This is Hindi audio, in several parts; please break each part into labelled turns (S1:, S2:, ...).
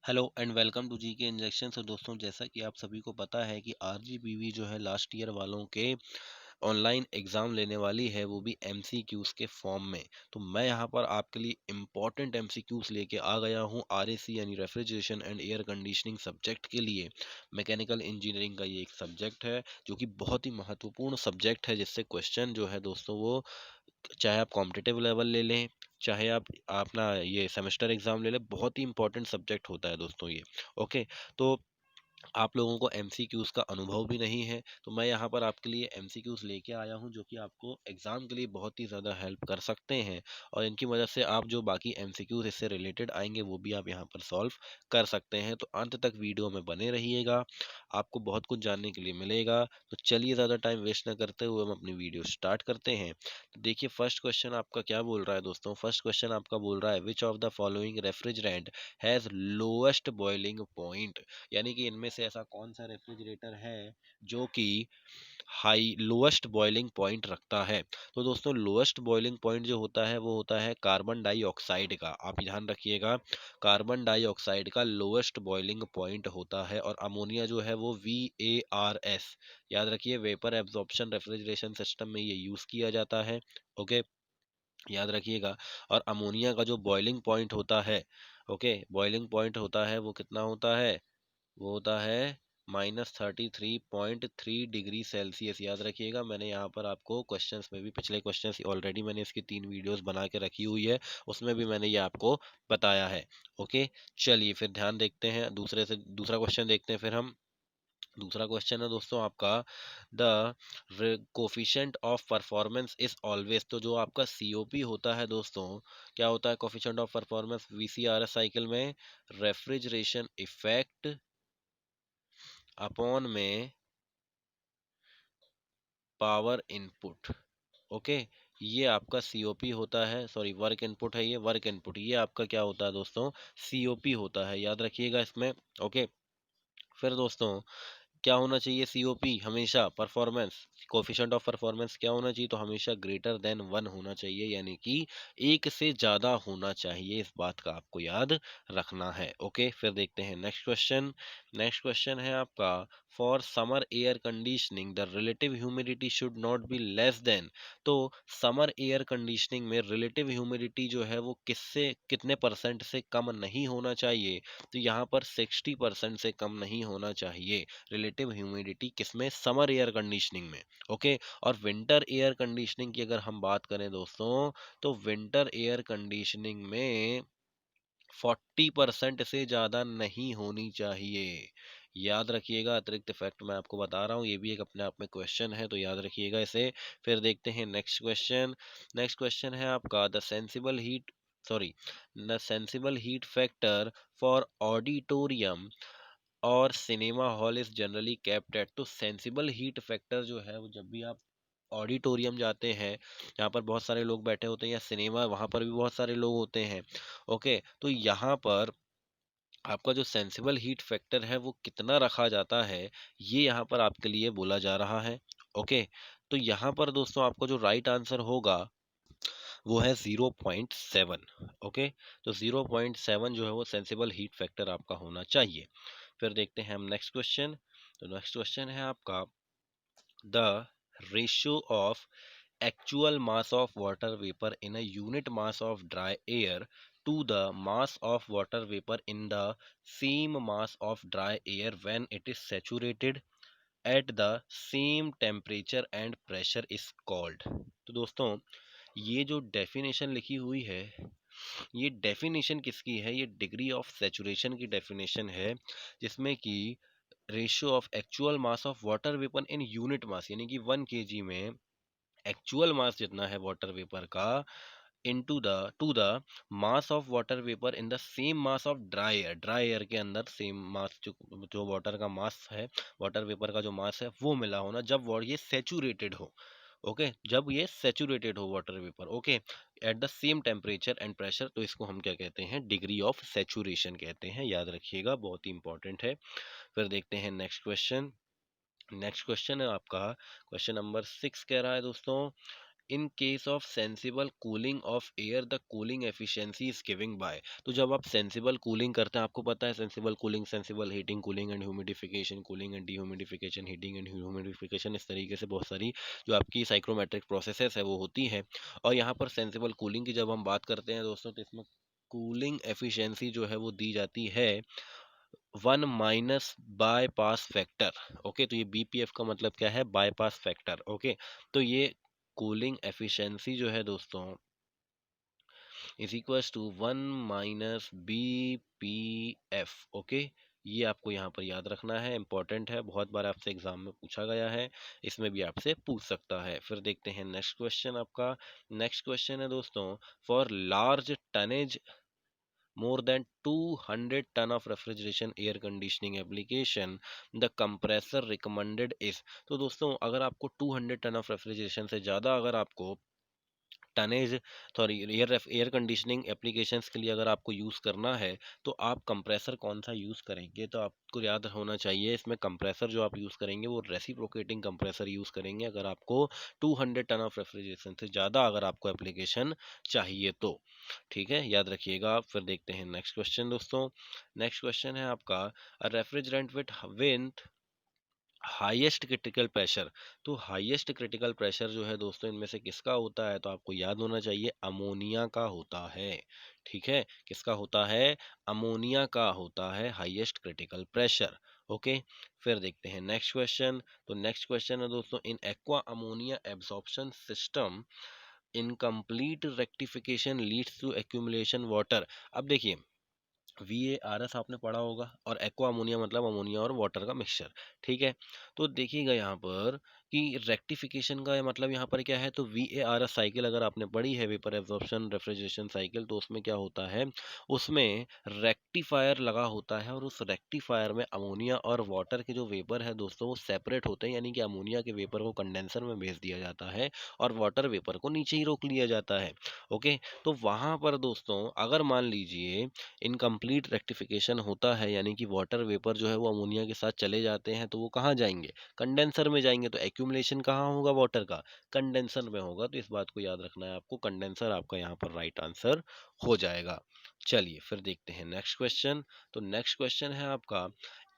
S1: Hello and welcome to GK injection. तो दोस्तों, जैसा कि आप सभी को पता है कि आरजीपीवी जो है लास्ट ईयर वालों के ऑनलाइन एग्ज़ाम लेने वाली है, वो भी एमसीक्यूज़ के फॉर्म में। तो मैं यहाँ पर आपके लिए इम्पॉर्टेंट एमसीक्यूज़ लेके आ गया हूँ आरएसी यानी refrigeration and air conditioning subject के लिए। मैकेनिकल इंजीनियरिंग का ये एक सब्जेक्ट है जो कि बहुत ही महत्वपूर्ण सब्जेक्ट है, जिससे क्वेश्चन जो है दोस्तों वो चाहे आप कॉम्पिटिटिव लेवल ले लें, चाहे आप अपना ये सेमेस्टर एग्ज़ाम ले लें, बहुत ही इंपॉर्टेंट सब्जेक्ट होता है दोस्तों ये। ओके, तो आप लोगों को एमसीक्यूज़ का अनुभव भी नहीं है, तो मैं यहाँ पर आपके लिए एमसीक्यूज़ लेके आया हूँ जो कि आपको एग्ज़ाम के लिए बहुत ही ज़्यादा हेल्प कर सकते हैं, और इनकी मदद से आप जो बाकी एमसीक्यूज़ इससे रिलेटेड आएँगे वो भी आप यहाँ पर सॉल्व कर सकते हैं। तो अंत तक वीडियो में बने रहिएगा, आपको बहुत कुछ जानने के लिए मिलेगा। तो चलिए ज़्यादा टाइम वेस्ट ना करते हुए हम अपनी वीडियो स्टार्ट करते हैं। तो देखिए, फर्स्ट क्वेश्चन आपका क्या बोल रहा है दोस्तों? फर्स्ट क्वेश्चन आपका बोल रहा है, which of the following refrigerant has lowest boiling point? यानी कि इनमें से ऐसा कौन सा रेफ्रिजरेटर है जो कि हाई लोएस्ट बॉइलिंग पॉइंट रखता है? तो दोस्तों, लोएस्ट बॉइलिंग पॉइंट जो होता है वो होता है कार्बन डाइऑक्साइड का। आप ध्यान रखिएगा, कार्बन डाइऑक्साइड का लोएस्ट बॉइलिंग पॉइंट होता है, और अमोनिया जो है वो VARS, याद रखिए, वेपर एब्जॉर्प्शन रेफ्रिजरेशन सिस्टम में ये यूज किया जाता है। ओके, याद रखिएगा। और अमोनिया का जो बॉइलिंग पॉइंट होता है, ओके, बॉइलिंग पॉइंट होता है वो कितना होता है? वो होता है -33.3 डिग्री सेल्सियस। याद रखिएगा, मैंने यहाँ पर आपको क्वेश्चंस में भी, पिछले क्वेश्चंस ऑलरेडी मैंने इसकी 3 वीडियोस बना के रखी हुई है, उसमें भी मैंने ये आपको बताया है। ओके, चलिए फिर ध्यान देखते हैं, दूसरा क्वेश्चन देखते हैं फिर हम। दूसरा क्वेश्चन है दोस्तों आपका, the coefficient of performance is always. तो जो आपका सीओपी होता है दोस्तों, क्या होता है coefficient of performance VCRS cycle में? रेफ्रिजरेशन इफेक्ट अपॉन में पावर इनपुट। ओके, ये आपका सीओपी होता है, सॉरी वर्क इनपुट है, ये वर्क इनपुट, ये आपका क्या होता है दोस्तों? सीओपी होता है, याद रखिएगा इसमें। ओके, फिर दोस्तों, क्या होना चाहिए? सीओपी हमेशा परफॉर्मेंस, कोफिशिएंट ऑफ परफॉर्मेंस क्या होना चाहिए? तो हमेशा ग्रेटर देन 1 होना चाहिए, यानी कि एक से ज्यादा होना चाहिए। इस बात का आपको याद रखना है। ओके, फिर देखते हैं नेक्स्ट क्वेश्चन। नेक्स्ट क्वेश्चन है आपका, for summer air conditioning the relative humidity should not be less than. तो समर एयर कंडीशनिंग में रिलेटिव ह्यूमिडिटी जो है वो किससे कितने परसेंट से कम नहीं होना चाहिए? तो यहाँ पर 60% से कम नहीं होना चाहिए रिलेटिव ह्यूमिडिटी, किसमें? समर एयर कंडीशनिंग में। ओके, और विंटर एयर कंडीशनिंग की अगर हम बात करें दोस्तों, तो विंटर एयर कंडीशनिंग में 40% से ज़्यादा नहीं होनी चाहिए। याद रखिएगा, अतिरिक्त फैक्ट मैं आपको बता रहा हूँ, ये भी एक अपने आप में क्वेश्चन है, तो याद रखिएगा इसे। फिर देखते हैं नेक्स्ट क्वेश्चन। नेक्स्ट क्वेश्चन है आपका, the sensible heat factor for auditorium और cinema hall is generally kept at. तो सेंसिबल हीट फैक्टर जो है वो जब भी आप ऑडिटोरियम जाते हैं, यहाँ पर बहुत सारे लोग बैठे होते हैं, या सिनेमा, वहाँ पर भी बहुत सारे लोग होते हैं। ओके, तो यहाँ पर आपका जो सेंसिबल हीट फैक्टर है वो कितना रखा जाता है, ये यहाँ पर आपके लिए बोला जा रहा है। ओके, तो यहाँ पर दोस्तों आपका जो राइट आंसर होगा वो है 0.7। ओके, तो 0.7 जो है वो सेंसिबल हीट फैक्टर आपका होना चाहिए। फिर देखते हैं हम नेक्स्ट क्वेश्चन। तो नेक्स्ट क्वेश्चन है आपका, the ratio of actual mass of water vapor in a unit mass of dry air to the mass of water vapor in the same mass of dry air when it is saturated at the same temperature and pressure is called। तो दोस्तों, ये जो डेफिनेशन लिखी हुई है, ये डेफिनेशन किसकी है? ये डिग्री ऑफ सेचुरेशन की डेफिनेशन है, जिसमें कि ratio of actual mass of water vapour in unit mass, यानी कि 1 kg में एक्चुअल मास जितना है वाटर वेपर का, into the two the mass of water vapour in the same mass of dry air. Dry air के अंदर सेम मास, जो वाटर का मास है, वाटर वेपर का जो मास है वो मिला होना, जब ये सेचुरेटेड हो। ओके, जब ये सेचुरेटेड हो water vapour. Okay, at the same temperature and pressure, तो इसको हम क्या कहते हैं? डिग्री ऑफ सेचुरेशन कहते हैं। याद रखिएगा, बहुत ही इंपॉर्टेंट है। फिर देखते हैं नेक्स्ट क्वेश्चन। नेक्स्ट क्वेश्चन है आपका, क्वेश्चन नंबर 6 कह रहा है दोस्तों, in case of sensible cooling of air the cooling efficiency is giving by. तो जब आप सेंसिबल कूलिंग करते हैं, आपको पता है sensible cooling, sensible heating, cooling and humidification, cooling and dehumidification, heating and humidification, इस तरीके से बहुत सारी जो आपकी साइक्रोमेट्रिक प्रोसेसेस है वो होती है। और यहाँ पर सेंसिबल कूलिंग की जब हम बात करते हैं दोस्तों, तो इसमें कूलिंग एफिशिएंसी जो है वो दी जाती है 1 माइनस बायपास फैक्टर। ओके, तो ये बीपीएफ का मतलब क्या है, बायपास फैक्टर। ओके, तो ये कूलिंग एफिशिएंसी जो है दोस्तों is equals to 1 minus BPF। Okay, ये आपको यहाँ पर याद रखना है, इंपॉर्टेंट है, बहुत बार आपसे एग्जाम में पूछा गया है, इसमें भी आपसे पूछ सकता है। फिर देखते हैं नेक्स्ट क्वेश्चन आपका। नेक्स्ट क्वेश्चन है दोस्तों, for large tonnage more than 200 ton of refrigeration air conditioning application the compressor recommended is। तो दोस्तों अगर आपको 200 टन ऑफ रेफ्रिजरेशन से ज़्यादा अगर आपको tonnage sorry air conditioning applications के लिए अगर आपको यूज़ करना है, तो आप कंप्रेसर कौन सा यूज़ करेंगे, तो आपको याद होना चाहिए इसमें कंप्रेसर जो आप यूज़ करेंगे वो रेसिप्रोकेटिंग कंप्रेसर यूज़ करेंगे, अगर आपको 200 टन ऑफ रेफ्रिजरेशन से ज़्यादा अगर आपको एप्लीकेशन चाहिए तो। ठीक है, याद रखिएगा आप। फिर देखते हैं नेक्स्ट क्वेश्चन दोस्तों। नेक्स्ट क्वेश्चन है आपका, refrigerant with highest critical pressure. तो हाईएस्ट क्रिटिकल प्रेशर जो है दोस्तों इनमें से किसका होता है, तो आपको याद होना चाहिए अमोनिया का होता है। ठीक है, किसका होता है, अमोनिया का होता है हाईएस्ट क्रिटिकल प्रेशर। ओके, फिर देखते हैं नेक्स्ट क्वेश्चन। तो नेक्स्ट क्वेश्चन है दोस्तों, in aqua ammonia absorption system incomplete rectification leads to accumulation water. अब देखिए, VARS आपने पढ़ा होगा, और एक्वा अमोनिया मतलब अमोनिया और वाटर का मिक्सचर। ठीक है, तो देखिएगा यहाँ पर कि रेक्टिफिकेशन का मतलब यहाँ पर क्या है, तो VARS साइकिल अगर आपने पढ़ी है, वेपर एब्जॉर्प्शन रेफ्रिजरेशन साइकिल, तो उसमें क्या होता है, उसमें रेक्टिफायर लगा होता है, और उस रेक्टिफायर में अमोनिया और वाटर के जो वेपर है दोस्तों वो सेपरेट होते हैं, यानी कि अमोनिया के वेपर को कंडेंसर में भेज दिया जाता है और वाटर वेपर को नीचे ही रोक लिया जाता है। ओके, तो वहाँ पर दोस्तों अगर मान लीजिए इनकम्प्लीट रेक्टिफिकेशन होता है, यानी कि वाटर वेपर जो है वो अमोनिया के साथ चले जाते हैं, तो वो कहाँ जाएंगे, कंडेंसर में जाएंगे। तो एक्यूमुलेशन कहाँ होगा वाटर का, कंडेंसर में होगा। तो इस बात को याद रखना है आपको, कंडेंसर आपका यहाँ पर राइट आंसर हो जाएगा। चलिए फिर देखते हैं नेक्स्ट क्वेश्चन। तो नेक्स्ट क्वेश्चन है आपका,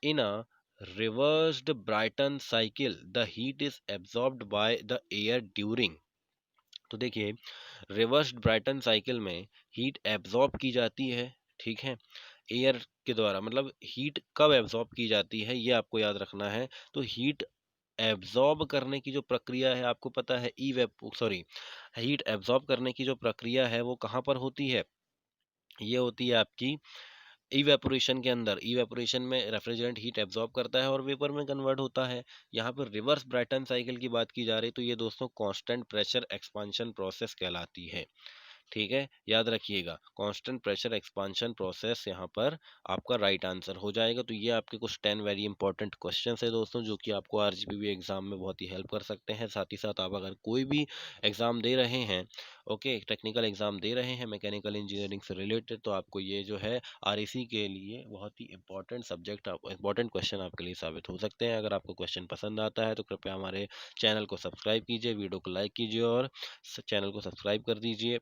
S1: in a reversed Brayton cycle the heat is absorbed by the air during. तो देखिए, रिवर्स्ड ब्राइटन साइकिल में हीट एब्जॉर्ब की जाती है, ठीक है, एयर के द्वारा। मतलब हीट कब एब्जॉर्ब की जाती है ये आपको याद रखना है। तो हीट एब्जॉर्ब करने की जो प्रक्रिया है आपको पता है, हीट एब्जॉर्ब करने की जो प्रक्रिया है वो कहाँ पर होती है, ये होती है आपकी इवेपोरेशन के अंदर। इवेपोरेशन में रेफ्रिजरेंट हीट एब्जॉर्ब करता है और वेपर में कन्वर्ट होता है। यहाँ पर रिवर्स ब्राइटन साइकिल की बात की जा रही, तो ये दोस्तों कांस्टेंट प्रेशर एक्सपांशन प्रोसेस कहलाती है। ठीक है, याद रखिएगा, कांस्टेंट प्रेशर एक्सपांशन प्रोसेस यहाँ पर आपका राइट आंसर हो जाएगा। तो ये आपके कुछ 10 वेरी इंपॉर्टेंट क्वेश्चंस है दोस्तों, जो कि आपको आरजीपीवी एग्जाम में बहुत ही हेल्प कर सकते हैं। साथ ही साथ आप अगर कोई भी एग्जाम दे रहे हैं, ओके, टेक्निकल एग्जाम दे रहे हैं मैकेनिकल इंजीनियरिंग से रिलेटेड, तो आपको ये जो है आरईसी के लिए बहुत ही इंपॉर्टेंट सब्जेक्ट, इंपॉर्टेंट क्वेश्चन आपके लिए साबित हो सकते हैं। अगर आपको क्वेश्चन पसंद आता है तो कृपया हमारे चैनल को सब्सक्राइब कीजिए, वीडियो को लाइक कीजिए और चैनल को सब्सक्राइब कर दीजिए।